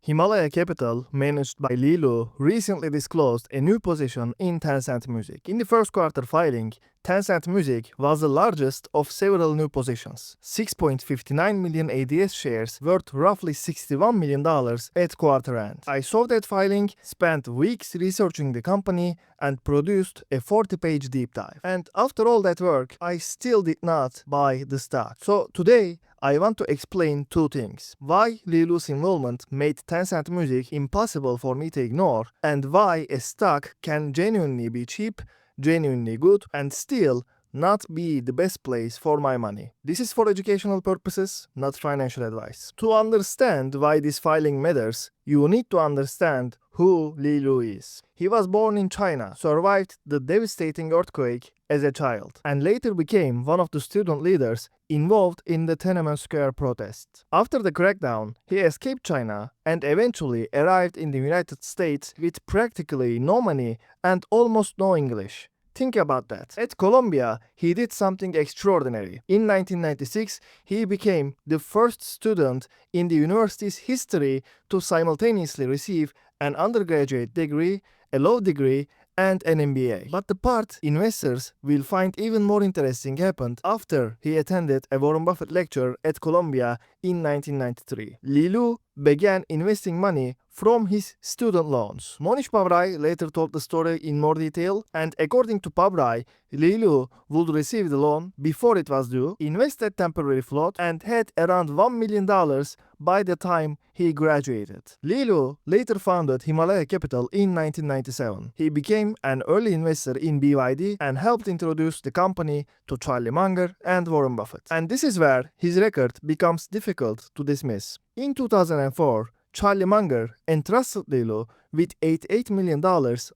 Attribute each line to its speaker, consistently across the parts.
Speaker 1: Himalaya Capital, managed by Lilu, recently disclosed a new position in Tencent Music. In the first quarter filing, Tencent Music was the largest of several new positions. 6.59 million ADS shares worth roughly $61 million at quarter end. I saw that filing, spent weeks researching the company, and produced a 40-page deep dive. And after all that work, I still did not buy the stock. So today, I want to explain two things. Why Lilu's involvement made Tencent Music impossible for me to ignore, and why a stock can genuinely be cheap, genuinely good, and still not be the best place for my money. This is for educational purposes, not financial advice. To understand why this filing matters, you need to understand who Li Lu is. He was born in China, survived the devastating earthquake as a child, and later became one of the student leaders involved in the Tiananmen Square protests. After the crackdown, he escaped China and eventually arrived in the United States with practically no money and almost no English. Think about that. At Columbia, he did something extraordinary. In 1996, he became the first student in the university's history to simultaneously receive an undergraduate degree, a law degree, and an MBA. But the part investors will find even more interesting happened after he attended a Warren Buffett lecture at Columbia in 1993. Li Lu began investing money from his student loans. Monish Pabrai later told the story in more detail, and according to Pabrai, Li Lu would receive the loan before it was due, invested temporary float, and had around $1 million by the time he graduated. Li Lu later founded Himalaya Capital in 1997. He became an early investor in BYD and helped introduce the company to Charlie Munger and Warren Buffett. And this is where his record becomes difficult to dismiss. In 2004, Charlie Munger entrusted Li Lu with $88 million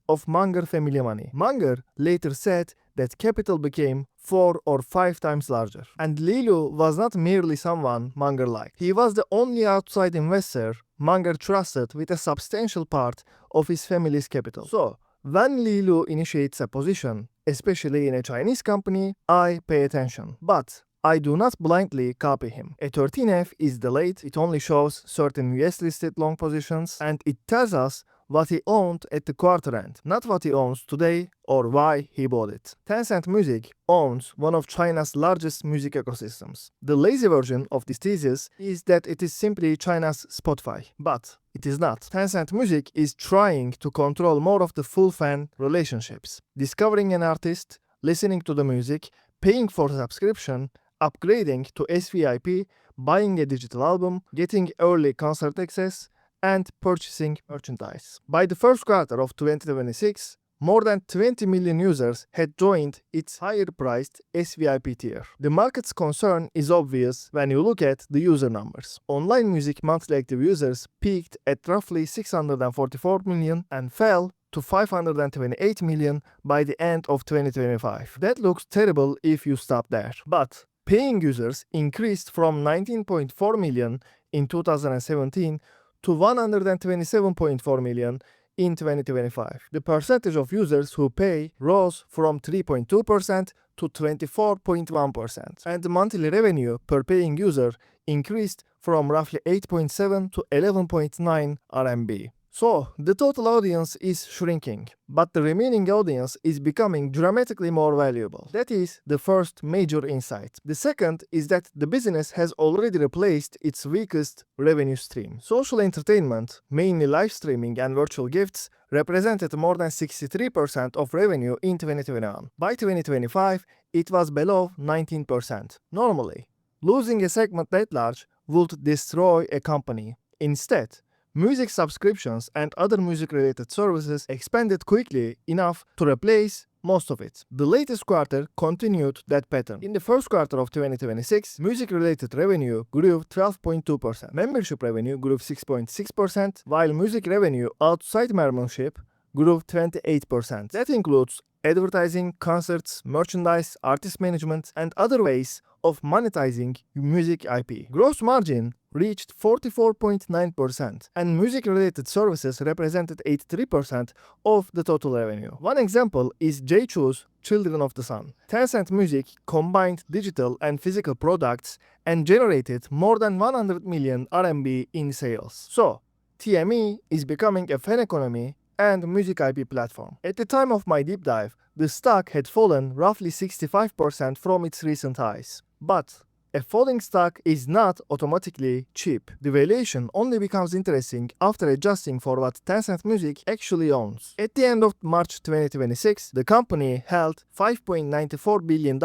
Speaker 1: of Munger family money. Munger later said that capital became 4 or 5 times larger. And Li Lu was not merely someone Munger liked. He was the only outside investor Munger trusted with a substantial part of his family's capital. So, when Li Lu initiates a position, especially in a Chinese company, I pay attention. But I do not blindly copy him. A 13F is delayed, it only shows certain US listed long positions, and it tells us what he owned at the quarter end, not what he owns today or why he bought it. Tencent Music owns one of China's largest music ecosystems. The lazy version of this thesis is that it is simply China's Spotify, but it is not. Tencent Music is trying to control more of the full fan relationships, discovering an artist, listening to the music, paying for subscription, upgrading to SVIP, buying a digital album, getting early concert access, and purchasing merchandise. By the first quarter of 2026, more than 20 million users had joined its higher-priced SVIP tier. The market's concern is obvious when you look at the user numbers. Online music monthly active users peaked at roughly 644 million and fell to 528 million by the end of 2025. That looks terrible if you stop there. But paying users increased from 19.4 million in 2017 to 127.4 million in 2025. The percentage of users who pay rose from 3.2% to 24.1%, and the monthly revenue per paying user increased from roughly 8.7 to 11.9 RMB. So, the total audience is shrinking, but the remaining audience is becoming dramatically more valuable. That is the first major insight. The second is that the business has already replaced its weakest revenue stream. Social entertainment, mainly live streaming and virtual gifts, represented more than 63% of revenue in 2021. By 2025, it was below 19%. Normally, losing a segment that large would destroy a company. Instead, music subscriptions and other music-related services expanded quickly enough to replace most of it. The latest quarter continued that pattern. In the first quarter of 2026, music-related revenue grew 12.2%. Membership revenue grew 6.6%, while music revenue outside membership grew 28%. That includes advertising, concerts, merchandise, artist management, and other ways of monetizing music IP. Gross margin reached 44.9%, and music-related services represented 83% of the total revenue. One example is Jay Chou's Children of the Sun. Tencent Music combined digital and physical products and generated more than 100 million RMB in sales. So, TME is becoming a fan economy and music IP platform. At the time of my deep dive, the stock had fallen roughly 65% from its recent highs. But a falling stock is not automatically cheap. The valuation only becomes interesting after adjusting for what Tencent Music actually owns. At the end of March 2026, the company held $5.94 billion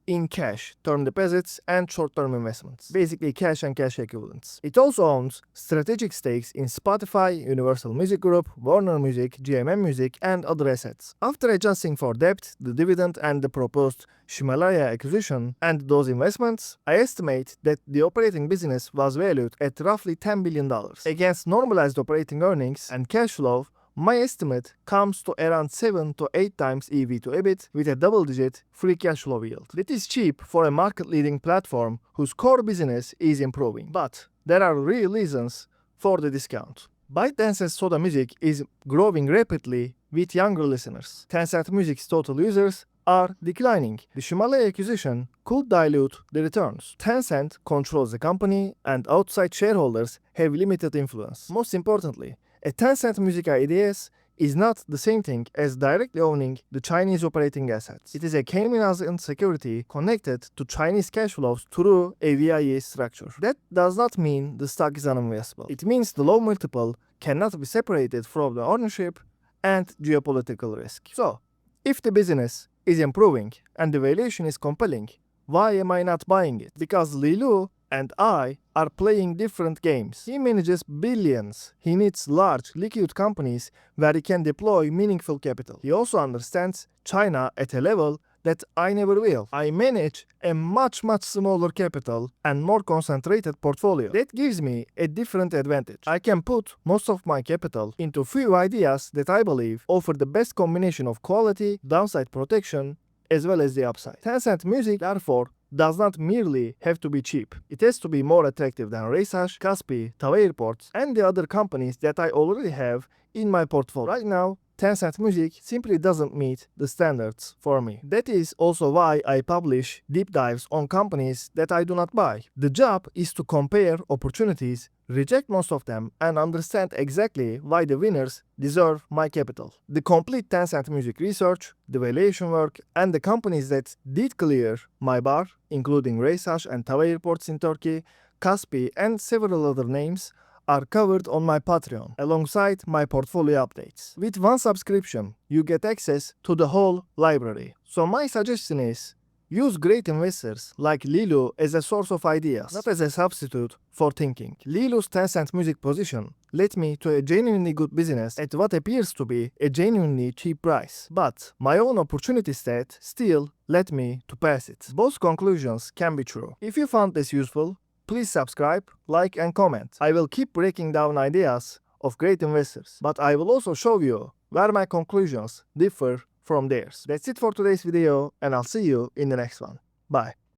Speaker 1: in cash, term deposits, and short-term investments, basically cash and cash equivalents. It also owns strategic stakes in Spotify, Universal Music Group, Warner Music, GMM Music, and other assets. After adjusting for debt, the dividend, and the proposed Himalaya acquisition and those investments, I estimate that the operating business was valued at roughly $10 billion. Against normalized operating earnings and cash flow, my estimate comes to around 7 to 8 times EV to EBIT with a double-digit free cash flow yield. That is cheap for a market-leading platform whose core business is improving. But there are real reasons for the discount. ByteDance's Soda Music is growing rapidly with younger listeners. Tencent Music's total users are declining. The Himalaya acquisition could dilute the returns. Tencent controls the company and outside shareholders have limited influence. Most importantly, a Tencent Music IDS is not the same thing as directly owning the Chinese operating assets. It is a Cayman Island security connected to Chinese cash flows through a VIE structure. That does not mean the stock is uninvestable. It means the low multiple cannot be separated from the ownership and geopolitical risk. So, if the business is improving and the valuation is compelling, why am I not buying it? Because Lilu and I are playing different games. He manages billions. He needs large, liquid companies where he can deploy meaningful capital. He also understands China at a level that I never will. I manage a much smaller capital and more concentrated portfolio. That gives me a different advantage. I can put most of my capital into few ideas that I believe offer the best combination of quality, downside protection, as well as the upside. Tencent Music, therefore, does not merely have to be cheap. It has to be more attractive than Research, Kaspi, Tava Airports, and the other companies that I already have in my portfolio. Right now, Tencent Music simply doesn't meet the standards for me. That is also why I publish deep dives on companies that I do not buy. The job is to compare opportunities, reject most of them, and understand exactly why the winners deserve my capital. The complete Tencent Music research, the valuation work, and the companies that did clear my bar, including Research and Tava Airports in Turkey, Kaspi, and several other names, are covered on my Patreon, alongside my portfolio updates. With one subscription, you get access to the whole library. So my suggestion is, use great investors like Lilu as a source of ideas, not as a substitute for thinking. Lilu's Tencent Music position led me to a genuinely good business at what appears to be a genuinely cheap price. But my own opportunity set still led me to pass it. Both conclusions can be true. If you found this useful, please subscribe, like, and comment. I will keep breaking down ideas of great investors, but I will also show you where my conclusions differ from theirs. That's it for today's video, and I'll see you in the next one. Bye.